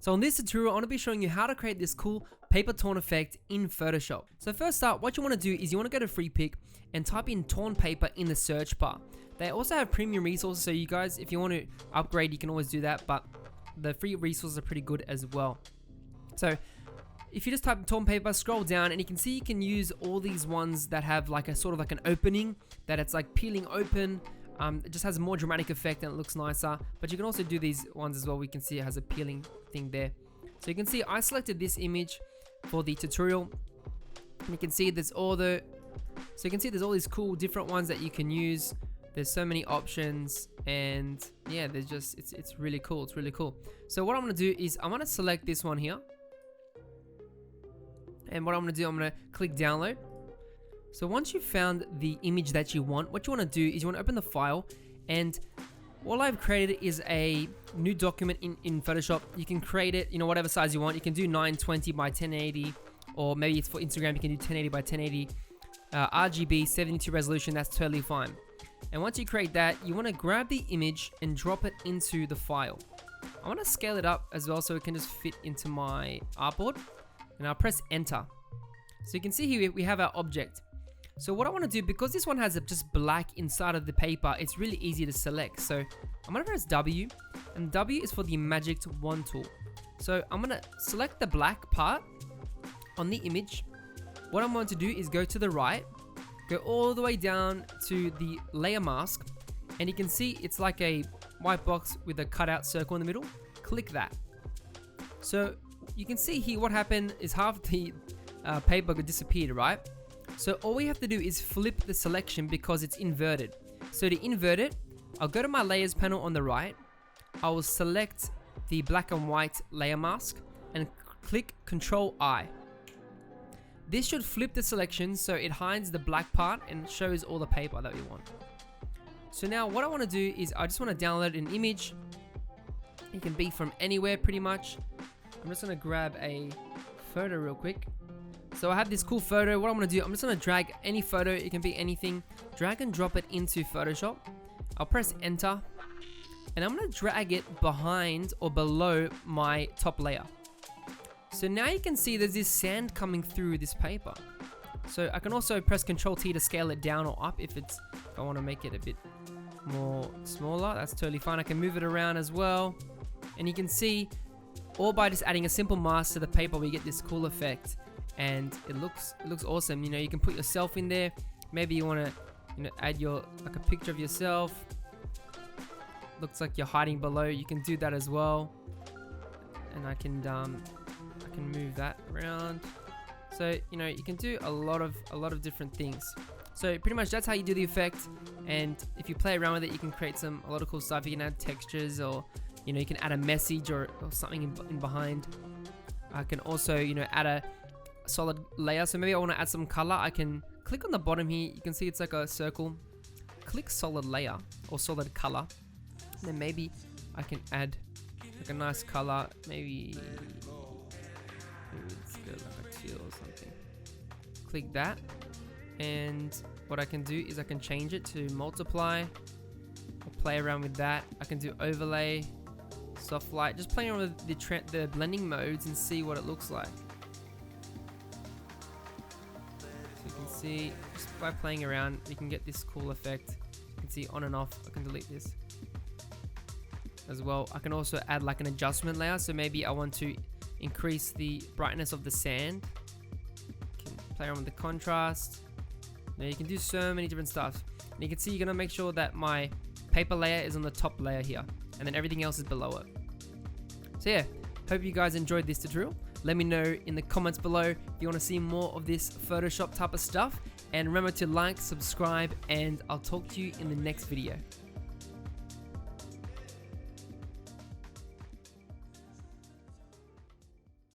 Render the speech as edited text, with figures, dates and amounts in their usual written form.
So in this tutorial, I'm going to be showing you how to create this cool paper torn effect in Photoshop. So first up, what you want to do is you want to go to Free Pick and type in torn paper in the search bar. They also have premium resources, so you guys, if you want to upgrade, you can always do that, but the free resources are pretty good as well. So if you just type in torn paper, scroll down, and you can see you can use all these ones that have like a sort of like an opening, that it's like peeling open. It just has a more dramatic effect and it looks nicer, but you can also do these ones as well. We can see it has a peeling thing there. So you can see I selected this image for the tutorial, and you can see there's all the, so you can see there's all these cool different ones that you can use. There's so many options, and yeah, there's just, it's really cool. It's really cool. So what I'm gonna do is I'm gonna select this one here, and what I'm gonna do, I'm gonna click download. So once you've found the image that you want, what you want to do is you want to open the file, and all I've created is a new document in Photoshop. You can create it, you know, whatever size you want. You can do 920 by 1080, or maybe it's for Instagram, you can do 1080 by 1080, RGB 72 resolution, that's totally fine. And once you create that, you want to grab the image and drop it into the file. I want to scale it up as well so it can just fit into my artboard, and I'll press enter. So you can see here we have our object. So what I want to do, because this one has just black inside of the paper, it's really easy to select. So I'm going to press W, and W is for the Magic Wand tool. So I'm going to select the black part on the image. What I'm going to do is go to the right, go all the way down to the layer mask, and you can see it's like a white box with a cutout circle in the middle. Click that. So you can see here what happened is half the paper disappeared, right? So all we have to do is flip the selection because it's inverted. So to invert it, I'll go to my layers panel on the right. I will select the black and white layer mask and click Control I. This should flip the selection so it hides the black part and shows all the paper that we want. So now what I want to do is I just want to download an image. It can be from anywhere pretty much. I'm just going to grab a photo real quick. So I have this cool photo. What I'm going to do, I'm just going to drag any photo, it can be anything, drag and drop it into Photoshop. I'll press enter, and I'm going to drag it behind or below my top layer. So now you can see there's this sand coming through this paper. So I can also press Ctrl T to scale it down or up if I want to make it a bit more smaller. That's totally fine. I can move it around as well. And you can see, all by just adding a simple mask to the paper, we get this cool effect. And it looks awesome. You know, you can put yourself in there. Maybe you want to, you know, add like a picture of yourself. Looks like you're hiding below. You can do that as well. And I can move that around. So you know, you can do a lot of different things. So pretty much that's how you do the effect. And if you play around with it, you can create a lot of cool stuff. You can add textures, or you know, you can add a message or something in behind. I can also, you know, add a solid layer. So maybe I want to add some color. I can click on the bottom here. You can see it's like a circle. Click solid layer or solid color, and then maybe I can add like a nice color. Maybe let's go like a teal or something. Click that, and what I can do is I can change it to multiply. I'll play around with that. I can do overlay, soft light, just playing around with the blending modes and see what it looks like. You can see just by playing around, you can get this cool effect. You can see on and off. I can delete this as well. I can also add like an adjustment layer. So maybe I want to increase the brightness of the sand. You can play around with the contrast. Now you can do so many different stuff. And you can see you're gonna make sure that my paper layer is on the top layer here, and then everything else is below it. So yeah, hope you guys enjoyed this tutorial. Let me know in the comments below if you want to see more of this Photoshop type of stuff. And remember to like, subscribe, and I'll talk to you in the next video.